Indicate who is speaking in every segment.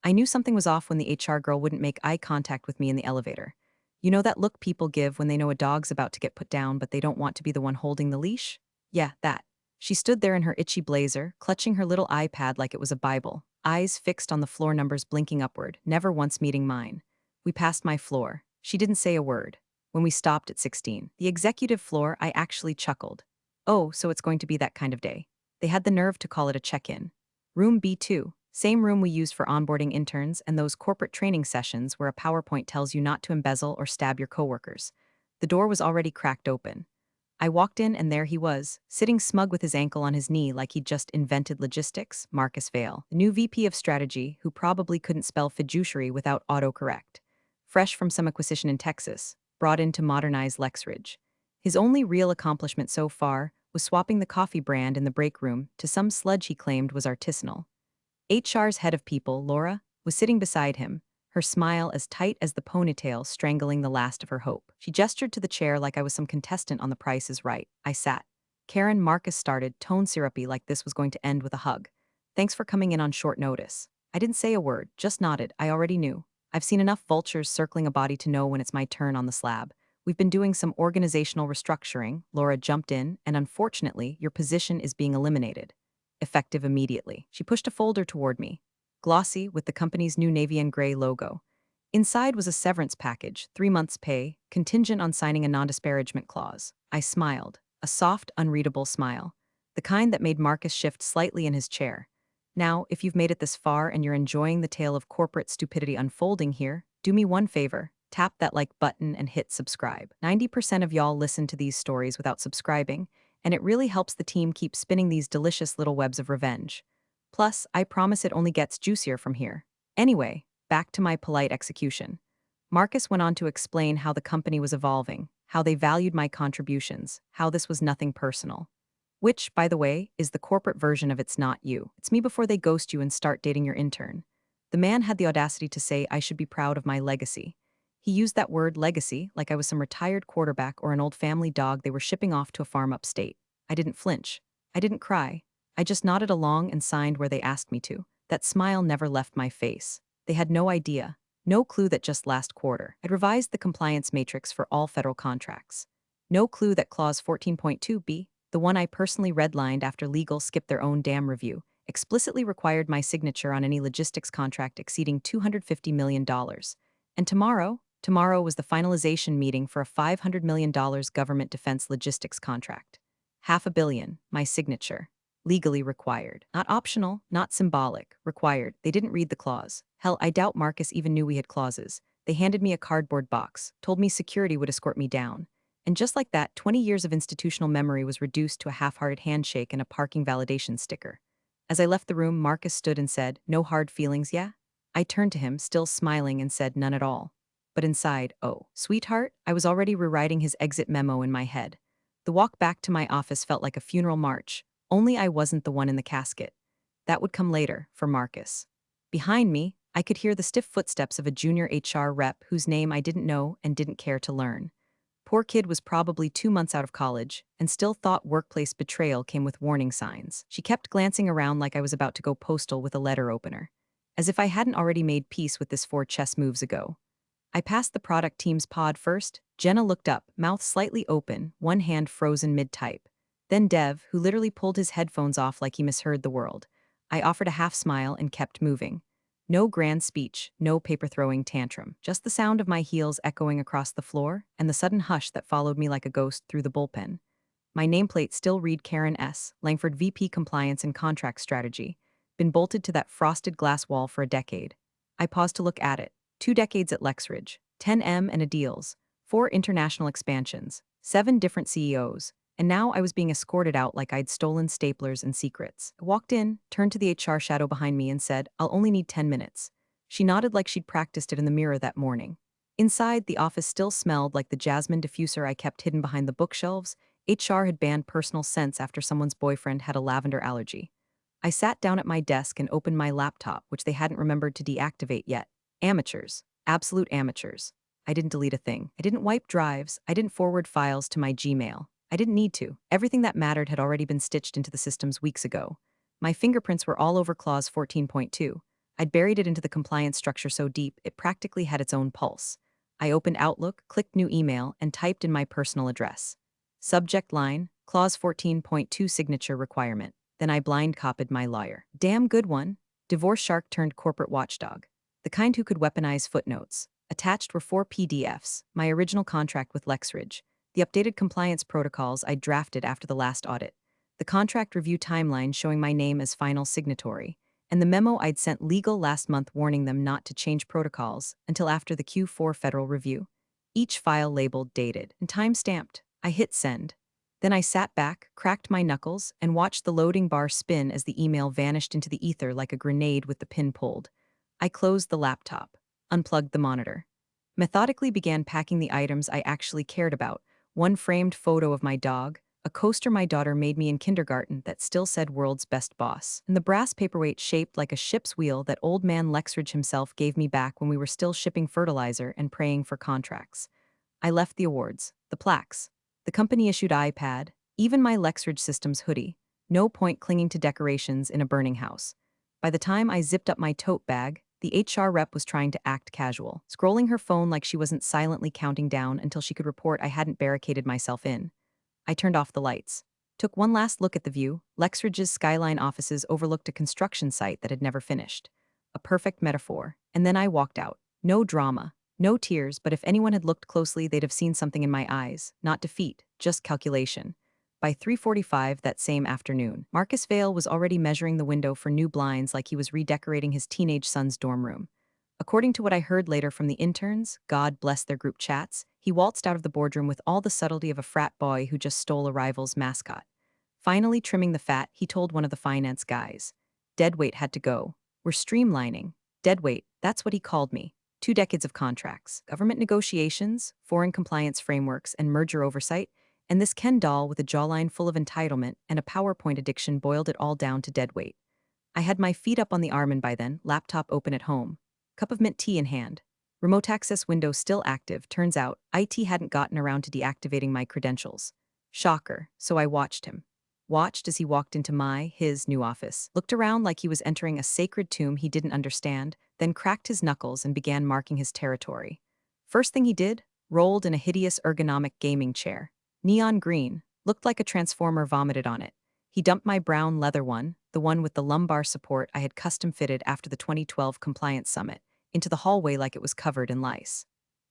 Speaker 1: I knew something was off when the HR girl wouldn't make eye contact with me in the elevator. You know that look people give when they know a dog's about to get put down but they don't want to be the one holding the leash? Yeah, that. She stood there in her itchy blazer, clutching her little iPad like it was a Bible, eyes fixed on the floor numbers blinking upward, never once meeting mine. We passed my floor. She didn't say a word. When we stopped at 16, the executive floor, I actually chuckled. Oh, so it's going to be that kind of day. They had the nerve to call it a check-in. Room B2, same room we use for onboarding interns and those corporate training sessions where a PowerPoint tells you not to embezzle or stab your coworkers. The door was already cracked open. I walked in and there he was, sitting smug with his ankle on his knee like he'd just invented logistics, Marcus Vale, the new VP of strategy who probably couldn't spell fiduciary without autocorrect. Fresh from some acquisition in Texas, brought in to modernize Lexridge. His only real accomplishment so far was swapping the coffee brand in the break room to some sludge he claimed was artisanal. HR's head of people, Laura, was sitting beside him, her smile as tight as the ponytail strangling the last of her hope. She gestured to the chair like I was some contestant on The Price is Right. I sat. Karen Marcus started, tone syrupy like this was going to end with a hug. Thanks for coming in on short notice. I didn't say a word, just nodded. I already knew. I've seen enough vultures circling a body to know when it's my turn on the slab. We've been doing some organizational restructuring, Laura jumped in, and unfortunately, your position is being eliminated. Effective immediately. She pushed a folder toward me, glossy with the company's new navy and gray logo. Inside was a severance package, 3 months' pay, contingent on signing a non-disparagement clause. I smiled, a soft, unreadable smile, the kind that made Marcus shift slightly in his chair. Now, if you've made it this far and you're enjoying the tale of corporate stupidity unfolding here, do me one favor. Tap that like button and hit subscribe. 90% of y'all listen to these stories without subscribing, and it really helps the team keep spinning these delicious little webs of revenge. Plus, I promise it only gets juicier from here. Anyway, back to my polite execution. Marcus went on to explain how the company was evolving, how they valued my contributions, how this was nothing personal. Which, by the way, is the corporate version of it's not you. It's me before they ghost you and start dating your intern. The man had the audacity to say I should be proud of my legacy. He used that word legacy like I was some retired quarterback or an old family dog they were shipping off to a farm upstate. I didn't flinch. I didn't cry. I just nodded along and signed where they asked me to. That smile never left my face. They had no idea, no clue that just last quarter I'd revised the compliance matrix for all federal contracts. No clue that Clause 14.2b, the one I personally redlined after legal skipped their own damn review, explicitly required my signature on any logistics contract exceeding $250 million. And tomorrow was the finalization meeting for a $500 million government defense logistics contract. $500 million, my signature. Legally required. Not optional, not symbolic. Required. They didn't read the clause. Hell, I doubt Marcus even knew we had clauses. They handed me a cardboard box, told me security would escort me down. And just like that, 20 years of institutional memory was reduced to a half-hearted handshake and a parking validation sticker. As I left the room, Marcus stood and said, "No hard feelings, yeah?" I turned to him, still smiling, and said, "None at all." But inside, oh, sweetheart, I was already rewriting his exit memo in my head. The walk back to my office felt like a funeral march, only I wasn't the one in the casket. That would come later, for Marcus. Behind me, I could hear the stiff footsteps of a junior HR rep whose name I didn't know and didn't care to learn. Poor kid was probably 2 months out of college and still thought workplace betrayal came with warning signs. She kept glancing around like I was about to go postal with a letter opener, as if I hadn't already made peace with this 4 chess moves ago. I passed the product team's pod first. Jenna looked up, mouth slightly open, one hand frozen mid-type. Then Dev, who literally pulled his headphones off like he misheard the world. I offered a half smile and kept moving. No grand speech, no paper-throwing tantrum, just the sound of my heels echoing across the floor and the sudden hush that followed me like a ghost through the bullpen. My nameplate still read Karen S., Langford VP Compliance and Contract Strategy. Been bolted to that frosted glass wall for a decade. I paused to look at it. 2 decades at Lexridge, 10M and a deals, 4 international expansions, 7 different CEOs, and now I was being escorted out like I'd stolen staplers and secrets. I walked in, turned to the HR shadow behind me and said, "I'll only need 10 minutes." She nodded like she'd practiced it in the mirror that morning. Inside, the office still smelled like the jasmine diffuser I kept hidden behind the bookshelves. HR had banned personal scents after someone's boyfriend had a lavender allergy. I sat down at my desk and opened my laptop, which they hadn't remembered to deactivate yet. Amateurs. Absolute amateurs. I didn't delete a thing. I didn't wipe drives. I didn't forward files to my Gmail. I didn't need to. Everything that mattered had already been stitched into the systems weeks ago. My fingerprints were all over Clause 14.2, I'd buried it into the compliance structure so deep it practically had its own pulse. I opened Outlook, clicked new email, and typed in my personal address. Subject line, Clause 14.2 signature requirement. Then I blind copied my lawyer. Damn good one. Divorce shark turned corporate watchdog. The kind who could weaponize footnotes. Attached were 4 PDFs, my original contract with Lexridge, the updated compliance protocols I drafted after the last audit, the contract review timeline showing my name as final signatory, and the memo I'd sent legal last month warning them not to change protocols until after the Q4 federal review. Each file labeled dated and time-stamped. I hit send. Then I sat back, cracked my knuckles, and watched the loading bar spin as the email vanished into the ether like a grenade with the pin pulled. I closed the laptop, unplugged the monitor, methodically began packing the items I actually cared about: one framed photo of my dog, a coaster my daughter made me in kindergarten that still said "World's Best Boss," and the brass paperweight shaped like a ship's wheel that old man Lexridge himself gave me back when we were still shipping fertilizer and praying for contracts. I left the awards, the plaques, the company-issued iPad, even my Lexridge Systems hoodie. No point clinging to decorations in a burning house. By the time I zipped up my tote bag, the HR rep was trying to act casual, scrolling her phone like she wasn't silently counting down until she could report I hadn't barricaded myself in. I turned off the lights. Took one last look at the view. Lexridge's skyline offices overlooked a construction site that had never finished. A perfect metaphor. And then I walked out. No drama. No tears, but if anyone had looked closely, they'd have seen something in my eyes. Not defeat, just calculation. By 3:45 that same afternoon, Marcus Vale was already measuring the window for new blinds like he was redecorating his teenage son's dorm room. According to what I heard later from the interns, God bless their group chats, he waltzed out of the boardroom with all the subtlety of a frat boy who just stole a rival's mascot. Finally trimming the fat, he told one of the finance guys, "Deadweight had to go. We're streamlining." Deadweight, that's what he called me. 2 decades of contracts, government negotiations, foreign compliance frameworks, and merger oversight, and this Ken doll with a jawline full of entitlement and a PowerPoint addiction boiled it all down to deadweight. I had my feet up on the arm and by then, laptop open at home. Cup of mint tea in hand. Remote access window still active. Turns out, IT hadn't gotten around to deactivating my credentials. Shocker, so I watched him. Watched as he walked into his new office, looked around like he was entering a sacred tomb he didn't understand, then cracked his knuckles and began marking his territory. First thing he did, rolled in a hideous ergonomic gaming chair. Neon green, looked like a transformer vomited on it. He dumped my brown leather one, the one with the lumbar support I had custom fitted after the 2012 Compliance Summit, into the hallway like it was covered in lice.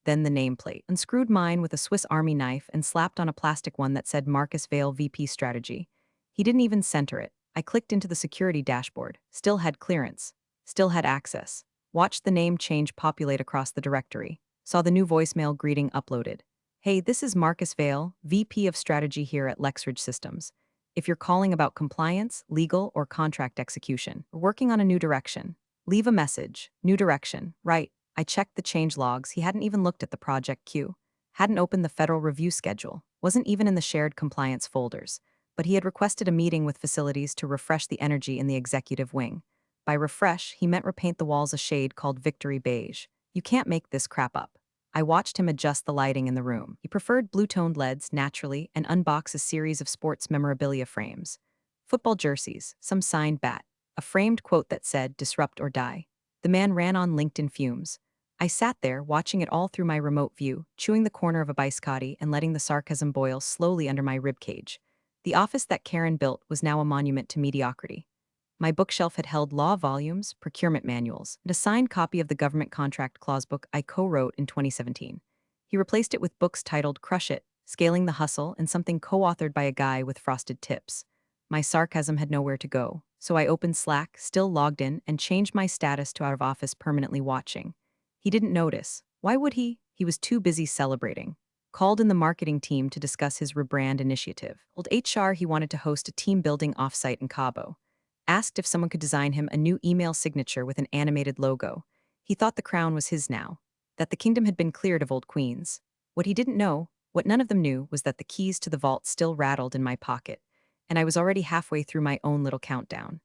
Speaker 1: Then the nameplate, unscrewed mine with a Swiss Army knife and slapped on a plastic one that said Marcus Vale VP Strategy. He didn't even center it. I clicked into the security dashboard, still had clearance, still had access. Watched the name change populate across the directory. Saw the new voicemail greeting uploaded. "Hey, this is Marcus Vale, VP of Strategy here at Lexridge Systems. If you're calling about compliance, legal, or contract execution, we're working on a new direction. Leave a message. New direction. Right." I checked the change logs. He hadn't even looked at the project queue. Hadn't opened the federal review schedule. Wasn't even in the shared compliance folders. But he had requested a meeting with facilities to refresh the energy in the executive wing. By refresh, he meant repaint the walls a shade called Victory Beige. You can't make this crap up. I watched him adjust the lighting in the room. He preferred blue-toned LEDs naturally and unbox a series of sports memorabilia frames. Football jerseys, some signed bat, a framed quote that said, "Disrupt or die." The man ran on LinkedIn fumes. I sat there, watching it all through my remote view, chewing the corner of a biscotti and letting the sarcasm boil slowly under my ribcage. The office that Karen built was now a monument to mediocrity. My bookshelf had held law volumes, procurement manuals, and a signed copy of the government contract clause book I co-wrote in 2017. He replaced it with books titled Crush It, Scaling the Hustle, and something co-authored by a guy with frosted tips. My sarcasm had nowhere to go, so I opened Slack, still logged in, and changed my status to out of office permanently watching. He didn't notice. Why would he? He was too busy celebrating. Called in the marketing team to discuss his rebrand initiative. Told HR he wanted to host a team-building offsite in Cabo. Asked if someone could design him a new email signature with an animated logo. He thought the crown was his now, that the kingdom had been cleared of old queens. What he didn't know, what none of them knew, was that the keys to the vault still rattled in my pocket, and I was already halfway through my own little countdown.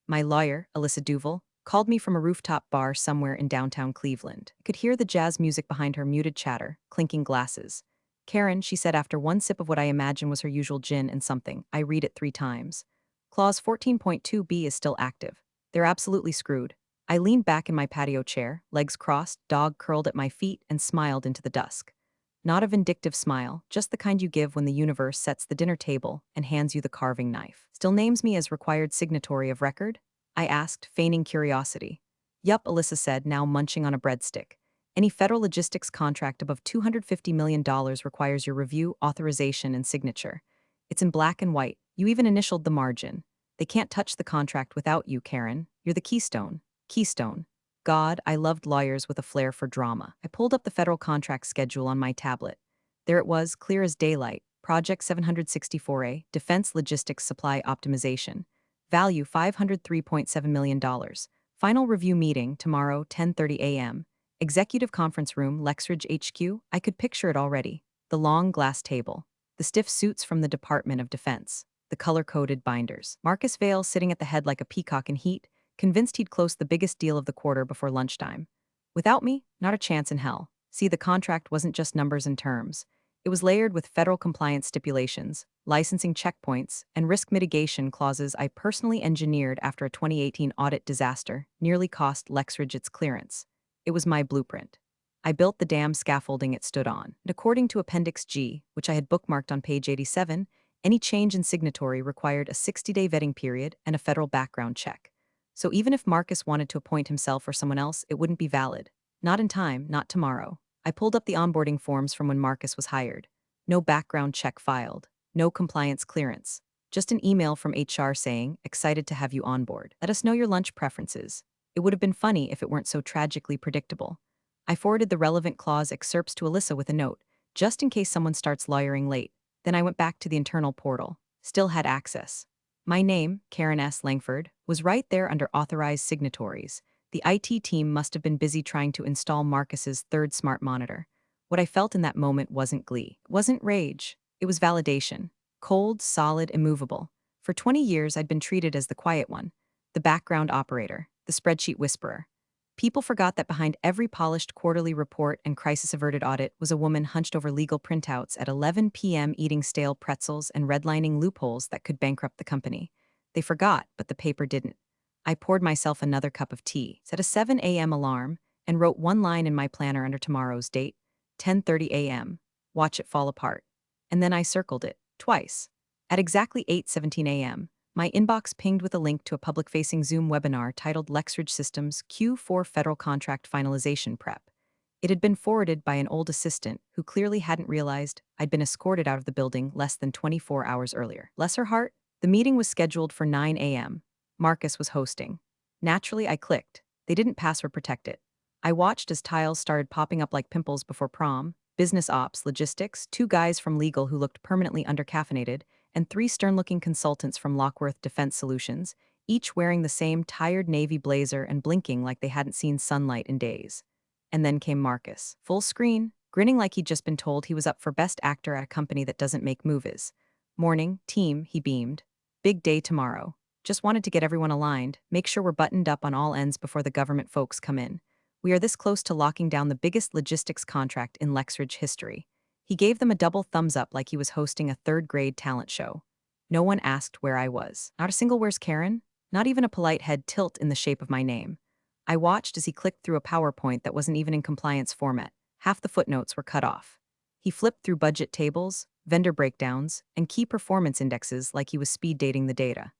Speaker 1: My lawyer, Alyssa Duval, called me from a rooftop bar somewhere in downtown Cleveland. I could hear the jazz music behind her muted chatter, clinking glasses. "Karen," she said after one sip of what I imagine was her usual gin and something, I read it 3 times. "Clause 14.2b is still active. They're absolutely screwed. I leaned back in my patio chair, legs crossed, dog curled at my feet, and smiled into the dusk. Not a vindictive smile, just the kind you give when the universe sets the dinner table and hands you the carving knife. Still names me as required signatory of record? I asked, feigning curiosity. Yup, Alyssa said, now munching on a breadstick. Any federal logistics contract above $250 million requires your review, authorization, and signature. It's in black and white. You even initialed the margin. They can't touch the contract without you, Karen. You're the keystone. Keystone. God, I loved lawyers with a flair for drama. I pulled up the federal contract schedule on my tablet. There it was, clear as daylight. Project 764A, Defense Logistics Supply Optimization. Value $503.7 million. Final review meeting tomorrow, 10:30 a.m. Executive Conference Room, Lexridge HQ. I could picture it already. The long glass table. The stiff suits from the Department of Defense. The color-coded binders. Marcus Vale sitting at the head like a peacock in heat, convinced he'd close the biggest deal of the quarter before lunchtime. Without me, not a chance in hell. See, the contract wasn't just numbers and terms. It was layered with federal compliance stipulations, licensing checkpoints, and risk mitigation clauses I personally engineered after a 2018 audit disaster nearly cost Lexridge its clearance. It was my blueprint. I built the damn scaffolding it stood on, and according to Appendix G, which I had bookmarked on page 87, any change in signatory required a 60-day vetting period and a federal background check. So even if Marcus wanted to appoint himself or someone else, it wouldn't be valid. Not in time, not tomorrow. I pulled up the onboarding forms from when Marcus was hired. No background check filed. No compliance clearance. Just an email from HR saying, excited to have you on board. Let us know your lunch preferences. It would have been funny if it weren't so tragically predictable. I forwarded the relevant clause excerpts to Alyssa with a note, just in case someone starts lawyering late. Then I went back to the internal portal. Still had access. My name, Karen S. Langford, was right there under authorized signatories. The IT team must have been busy trying to install Marcus's third smart monitor. What I felt in that moment wasn't glee, wasn't rage. It was validation. Cold, solid, immovable. For 20 years, I'd been treated as the quiet one, the background operator, the spreadsheet whisperer. People forgot that behind every polished quarterly report and crisis-averted audit was a woman hunched over legal printouts at 11 p.m. eating stale pretzels and redlining loopholes that could bankrupt the company. They forgot, but the paper didn't. I poured myself another cup of tea, set a 7 a.m. alarm, and wrote one line in my planner under tomorrow's date, 10:30 a.m. Watch it fall apart. And then I circled it, twice. At exactly 8:17 a.m., my inbox pinged with a link to a public-facing Zoom webinar titled Lexridge Systems Q4 Federal Contract Finalization Prep. It had been forwarded by an old assistant who clearly hadn't realized I'd been escorted out of the building less than 24 hours earlier. Bless her heart, the meeting was scheduled for 9 a.m. Marcus was hosting. Naturally, I clicked. They didn't password protect it. I watched as tiles started popping up like pimples before prom, business ops, logistics, two guys from legal who looked permanently undercaffeinated, and three stern-looking consultants from Lockworth Defense Solutions, each wearing the same tired navy blazer and blinking like they hadn't seen sunlight in days. And then came Marcus, full screen, grinning like he'd just been told he was up for Best Actor at a company that doesn't make movies. Morning, team, he beamed. Big day tomorrow. Just wanted to get everyone aligned, make sure we're buttoned up on all ends before the government folks come in. We are this close to locking down the biggest logistics contract in Lexridge history. He gave them a double thumbs up like he was hosting a third-grade talent show. No one asked where I was. Not a single "where's Karen?" Not even a polite head tilt in the shape of my name. I watched as he clicked through a PowerPoint that wasn't even in compliance format. Half the footnotes were cut off. He flipped through budget tables, vendor breakdowns, and key performance indexes like he was speed dating the data.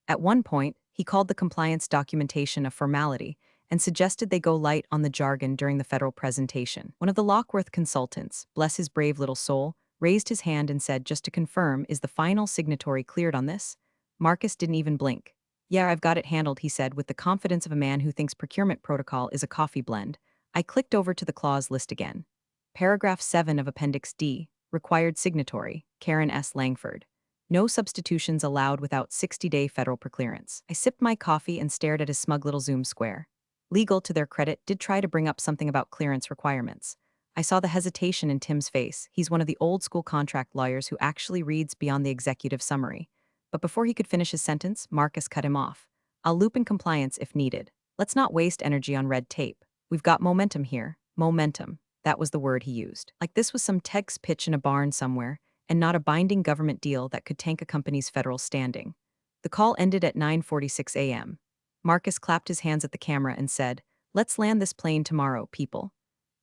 Speaker 1: At one point, he called the compliance documentation a formality and suggested they go light on the jargon during the federal presentation. One of the Lockworth consultants, bless his brave little soul, raised his hand and said, just to confirm, is the final signatory cleared on this? Marcus didn't even blink. Yeah, I've got it handled, he said, with the confidence of a man who thinks procurement protocol is a coffee blend. I clicked over to the clause list again. Paragraph 7 of Appendix D, required signatory, Karen S. Langford. No substitutions allowed without 60-day federal preclearance. I sipped my coffee and stared at his smug little Zoom square. Legal, to their credit, did try to bring up something about clearance requirements. I saw the hesitation in Tim's face. He's one of the old-school contract lawyers who actually reads beyond the executive summary. But before he could finish his sentence, Marcus cut him off. I'll loop in compliance if needed. Let's not waste energy on red tape. We've got momentum here. Momentum. That was the word he used. Like this was some text pitch in a barn somewhere, and not a binding government deal that could tank a company's federal standing. The call ended at 9:46 a.m. Marcus clapped his hands at the camera and said, "Let's land this plane tomorrow, people."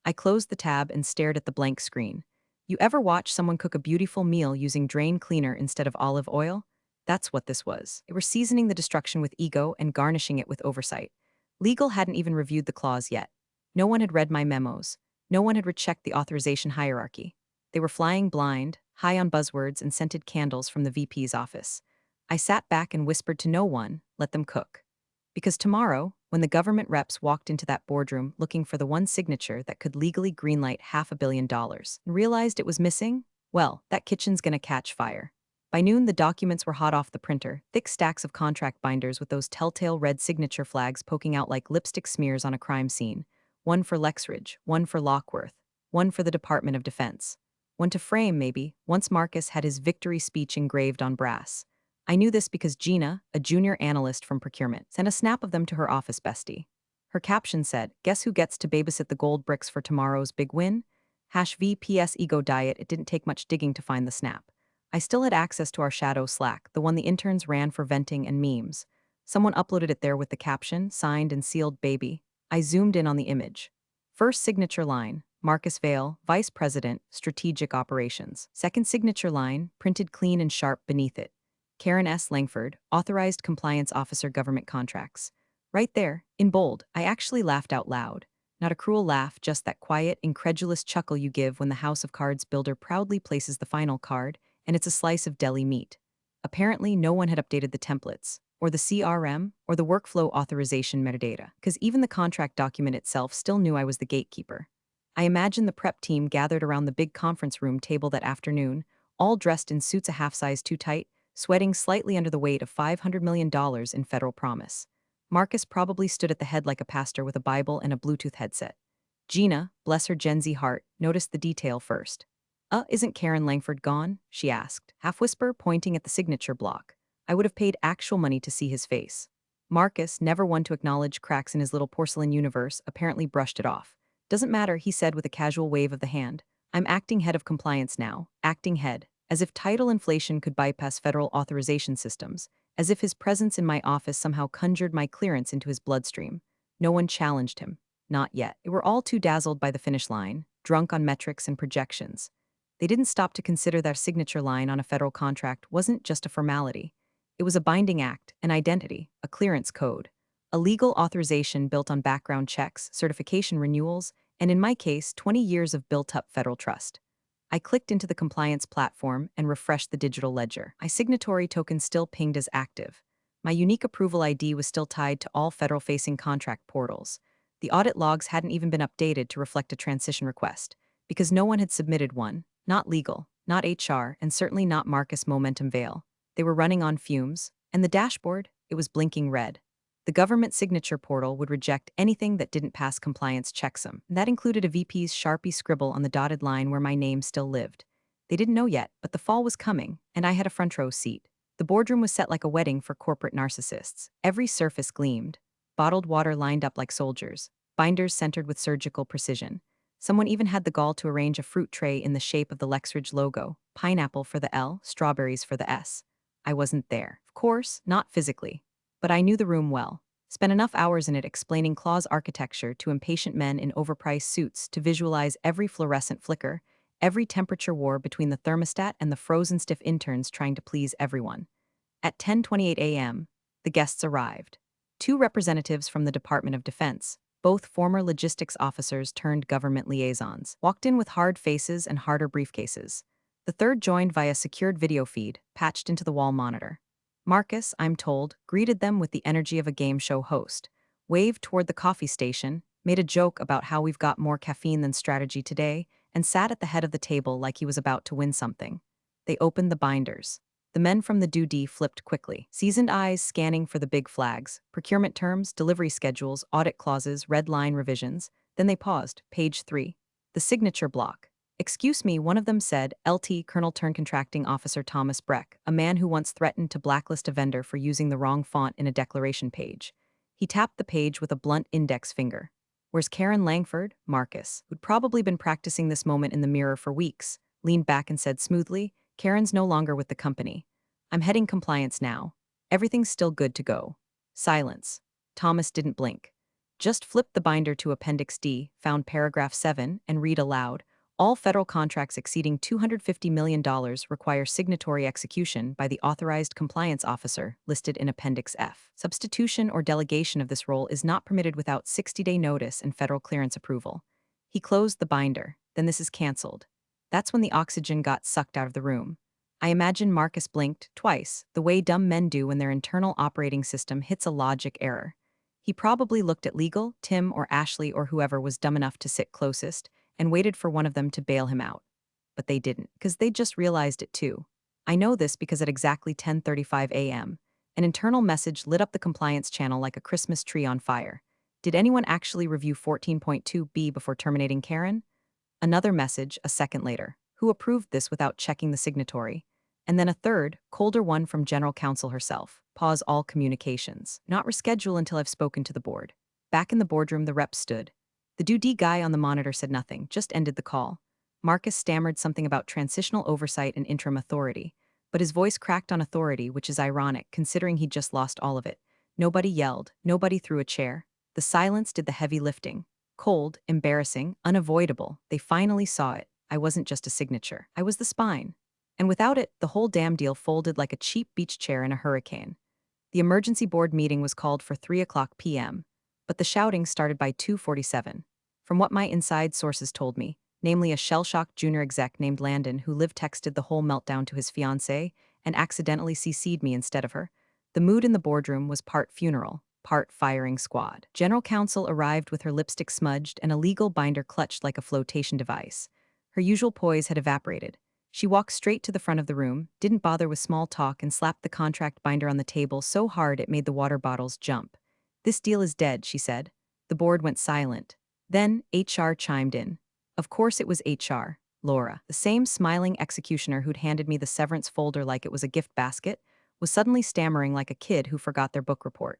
Speaker 1: I closed the tab and stared at the blank screen. You ever watch someone cook a beautiful meal using drain cleaner instead of olive oil? That's what this was. They were seasoning the destruction with ego and garnishing it with oversight. Legal hadn't even reviewed the clause yet. No one had read my memos. No one had rechecked the authorization hierarchy. They were flying blind, high on buzzwords and scented candles from the VP's office. I sat back and whispered to no one, let them cook. Because tomorrow, when the government reps walked into that boardroom looking for the one signature that could legally greenlight $500 million and realized it was missing, well, that kitchen's gonna catch fire. By noon, the documents were hot off the printer, thick stacks of contract binders with those telltale red signature flags poking out like lipstick smears on a crime scene. One for Lexridge, one for Lockworth, one for the Department of Defense. One to frame, maybe, once Marcus had his victory speech engraved on brass. I knew this because Gina, a junior analyst from procurement, sent a snap of them to her office bestie. Her caption said, "Guess who gets to babysit the gold bricks for tomorrow's big win?" #VPS ego diet. It didn't take much digging to find the snap. I still had access to our shadow Slack, the one the interns ran for venting and memes. Someone uploaded it there with the caption, signed and sealed baby. I zoomed in on the image. First signature line, Marcus Vale, Vice President, Strategic Operations. Second signature line, printed clean and sharp beneath it. Karen S. Langford, Authorized Compliance Officer Government Contracts. Right there, in bold, I actually laughed out loud. Not a cruel laugh, just that quiet, incredulous chuckle you give when the House of Cards builder proudly places the final card, and it's a slice of deli meat. Apparently, no one had updated the templates, or the CRM, or the workflow authorization metadata, because even the contract document itself still knew I was the gatekeeper. I imagined the prep team gathered around the big conference room table that afternoon, all dressed in suits a half size too tight, sweating slightly under the weight of $500 million in federal promise. Marcus probably stood at the head like a pastor with a Bible and a Bluetooth headset. Gina, bless her Gen Z heart, noticed the detail first. Isn't Karen Langford gone?" she asked, half-whisper, pointing at the signature block. I would have paid actual money to see his face. Marcus, never one to acknowledge cracks in his little porcelain universe, apparently brushed it off. "Doesn't matter," he said with a casual wave of the hand. "I'm acting head of compliance now, acting head." As if title inflation could bypass federal authorization systems, as if his presence in my office somehow conjured my clearance into his bloodstream. No one challenged him. Not yet. They were all too dazzled by the finish line, drunk on metrics and projections. They didn't stop to consider their signature line on a federal contract wasn't just a formality. It was a binding act, an identity, a clearance code, a legal authorization built on background checks, certification renewals, and in my case, 20 years of built-up federal trust. I clicked into the compliance platform and refreshed the digital ledger. My signatory token still pinged as active. My unique approval ID was still tied to all federal-facing contract portals. The audit logs hadn't even been updated to reflect a transition request, because no one had submitted one, not legal, not HR, and certainly not Marcus Momentum Vale. They were running on fumes, and the dashboard, it was blinking red. The government signature portal would reject anything that didn't pass compliance checksum. That included a VP's Sharpie scribble on the dotted line where my name still lived. They didn't know yet, but the fall was coming, and I had a front row seat. The boardroom was set like a wedding for corporate narcissists. Every surface gleamed. Bottled water lined up like soldiers. Binders centered with surgical precision. Someone even had the gall to arrange a fruit tray in the shape of the Lexridge logo. Pineapple for the L, strawberries for the S. I wasn't there. Of course, not physically. But I knew the room well. Spent enough hours in it explaining clause architecture to impatient men in overpriced suits to visualize every fluorescent flicker, every temperature war between the thermostat and the frozen stiff interns trying to please everyone. At 10:28 a.m., the guests arrived. Two representatives from the Department of Defense, both former logistics officers turned government liaisons, walked in with hard faces and harder briefcases. The third joined via secured video feed, patched into the wall monitor. Marcus, I'm told, greeted them with the energy of a game show host, waved toward the coffee station, made a joke about how we've got more caffeine than strategy today, and sat at the head of the table like he was about to win something. They opened the binders. The men from the duty flipped quickly, seasoned eyes scanning for the big flags, procurement terms, delivery schedules, audit clauses, red line revisions. Then they paused, page 3. The signature block. "Excuse me," one of them said, LT Colonel turned Contracting Officer Thomas Breck, a man who once threatened to blacklist a vendor for using the wrong font in a declaration page. He tapped the page with a blunt index finger. "Where's Karen Langford?" Marcus, who'd probably been practicing this moment in the mirror for weeks, leaned back and said smoothly, "Karen's no longer with the company. I'm heading compliance now. Everything's still good to go." Silence. Thomas didn't blink. Just flipped the binder to Appendix D, found paragraph 7, and read aloud. All federal contracts exceeding $250 million require signatory execution by the authorized compliance officer listed in Appendix F. Substitution or delegation of this role is not permitted without 60-day notice and federal clearance approval. He closed the binder. Then this is canceled. That's when the oxygen got sucked out of the room. I imagine Marcus blinked twice, the way dumb men do when their internal operating system hits a logic error. He probably looked at legal, Tim or Ashley or whoever was dumb enough to sit closest, and waited for one of them to bail him out. But they didn't, because they just realized it too. I know this because at exactly 10:35 a.m., an internal message lit up the compliance channel like a Christmas tree on fire. Did anyone actually review 14.2b before terminating Karen? Another message, a second later. Who approved this without checking the signatory? And then a third, colder one from General Counsel herself. Pause all communications. Not reschedule until I've spoken to the board. Back in the boardroom, the rep stood. The duty guy on the monitor said nothing, just ended the call. Marcus stammered something about transitional oversight and interim authority, but his voice cracked on authority, which is ironic, considering he'd just lost all of it. Nobody yelled, nobody threw a chair. The silence did the heavy lifting. Cold, embarrassing, unavoidable. They finally saw it. I wasn't just a signature. I was the spine. And without it, the whole damn deal folded like a cheap beach chair in a hurricane. The emergency board meeting was called for 3:00 p.m., but the shouting started by 2:47. From what my inside sources told me, namely a shell-shocked junior exec named Landon who live-texted the whole meltdown to his fiancée and accidentally CC'd me instead of her, the mood in the boardroom was part funeral, part firing squad. General Counsel arrived with her lipstick smudged and a legal binder clutched like a flotation device. Her usual poise had evaporated. She walked straight to the front of the room, didn't bother with small talk, and slapped the contract binder on the table so hard it made the water bottles jump. "This deal is dead," she said. The board went silent. Then HR chimed in. Of course it was HR, Laura, the same smiling executioner who'd handed me the severance folder like it was a gift basket, was suddenly stammering like a kid who forgot their book report.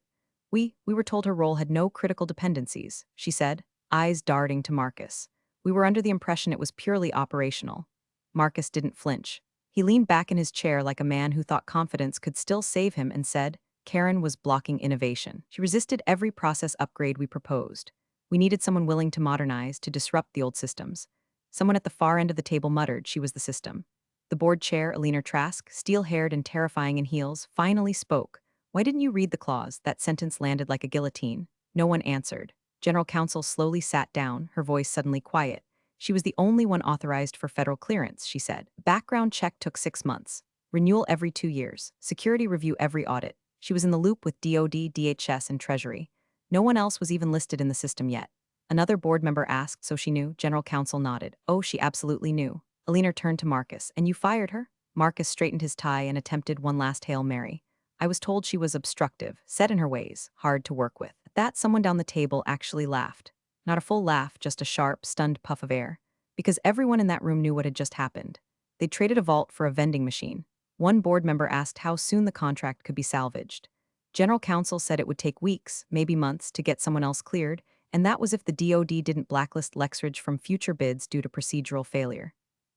Speaker 1: We were told her role had no critical dependencies," she said, eyes darting to Marcus. "We were under the impression it was purely operational." Marcus didn't flinch. He leaned back in his chair like a man who thought confidence could still save him and said, Karen was blocking innovation. She resisted every process upgrade we proposed. We needed someone willing to modernize, to disrupt the old systems. Someone at the far end of the table muttered she was the system. The board chair, Alina Trask, steel-haired and terrifying in heels, finally spoke. "Why didn't you read the clause?" That sentence landed like a guillotine. No one answered. General Counsel slowly sat down, her voice suddenly quiet. She was the only one authorized for federal clearance, she said. Background check took 6 months. Renewal every 2 years. Security review every audit. She was in the loop with DOD, DHS, and Treasury. No one else was even listed in the system yet. Another board member asked, so she knew. General Counsel nodded. Oh, she absolutely knew. Alina turned to Marcus. "And you fired her?" Marcus straightened his tie and attempted one last Hail Mary. "I was told she was obstructive, set in her ways, hard to work with." At that, someone down the table actually laughed. Not a full laugh, just a sharp, stunned puff of air. Because everyone in that room knew what had just happened. They'd traded a vault for a vending machine. One board member asked how soon the contract could be salvaged. General Counsel said it would take weeks, maybe months, to get someone else cleared, and that was if the DOD didn't blacklist Lexridge from future bids due to procedural failure.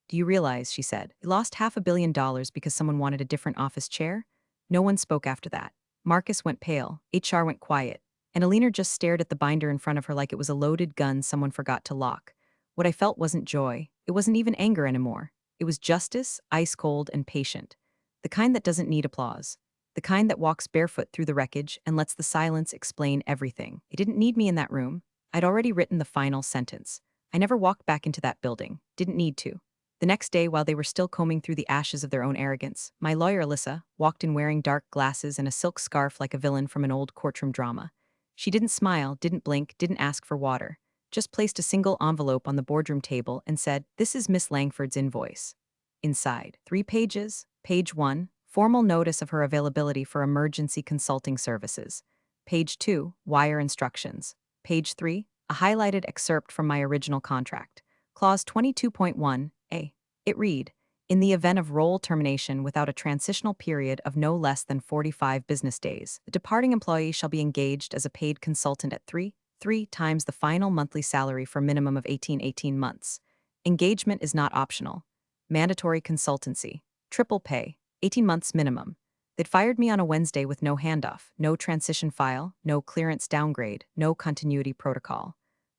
Speaker 1: "Do you realize," she said, "they lost $500 million because someone wanted a different office chair?" No one spoke after that. Marcus went pale, HR went quiet, and Alina just stared at the binder in front of her like it was a loaded gun someone forgot to lock. What I felt wasn't joy. It wasn't even anger anymore. It was justice, ice-cold and patient. The kind that doesn't need applause. The kind that walks barefoot through the wreckage and lets the silence explain everything. They didn't need me in that room. I'd already written the final sentence. I never walked back into that building. Didn't need to. The next day, while they were still combing through the ashes of their own arrogance, my lawyer, Alyssa, walked in wearing dark glasses and a silk scarf like a villain from an old courtroom drama. She didn't smile, didn't blink, didn't ask for water. Just placed a single envelope on the boardroom table and said, "This is Miss Langford's invoice." Inside, 3 pages. Page 1, formal notice of her availability for emergency consulting services. Page 2, wire instructions. Page 3, a highlighted excerpt from my original contract. Clause 22.1a. It read, "In the event of role termination without a transitional period of no less than 45 business days, the departing employee shall be engaged as a paid consultant at 3 times the final monthly salary for a minimum of 18 months. Engagement is not optional. Mandatory consultancy. Triple pay. 18 months minimum. They'd fired me on a Wednesday with no handoff, no transition file, no clearance downgrade, no continuity protocol.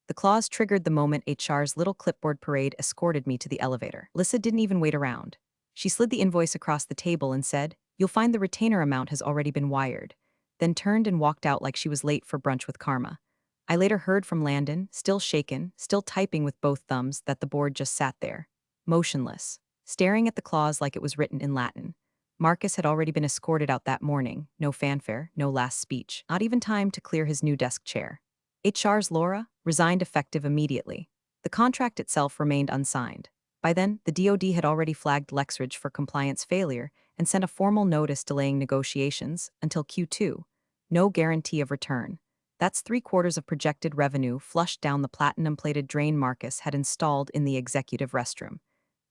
Speaker 1: The clause triggered the moment HR's little clipboard parade escorted me to the elevator. Lissa didn't even wait around. She slid the invoice across the table and said, "You'll find the retainer amount has already been wired," then turned and walked out like she was late for brunch with Karma. I later heard from Landon, still shaken, still typing with both thumbs, that the board just sat there, motionless, staring at the clause like it was written in Latin. Marcus had already been escorted out that morning, no fanfare, no last speech, not even time to clear his new desk chair. HR's Laura resigned effective immediately. The contract itself remained unsigned. By then, the DoD had already flagged Lexridge for compliance failure and sent a formal notice delaying negotiations until Q2. No guarantee of return. That's 3/4 of projected revenue flushed down the platinum-plated drain Marcus had installed in the executive restroom.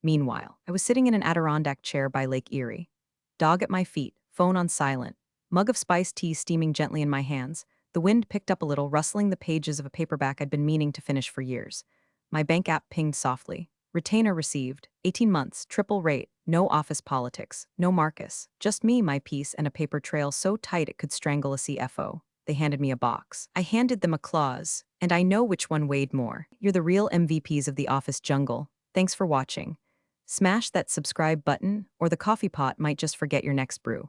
Speaker 1: Meanwhile, I was sitting in an Adirondack chair by Lake Erie. Dog at my feet, phone on silent, mug of spiced tea steaming gently in my hands. The wind picked up a little, rustling the pages of a paperback I'd been meaning to finish for years. My bank app pinged softly. Retainer received, 18 months, triple rate, no office politics, no Marcus, just me, my piece, and a paper trail so tight it could strangle a CFO. They handed me a box. I handed them a clause, and I know which one weighed more. You're the real MVPs of the office jungle. Thanks for watching. Smash that subscribe button, or the coffee pot might just forget your next brew.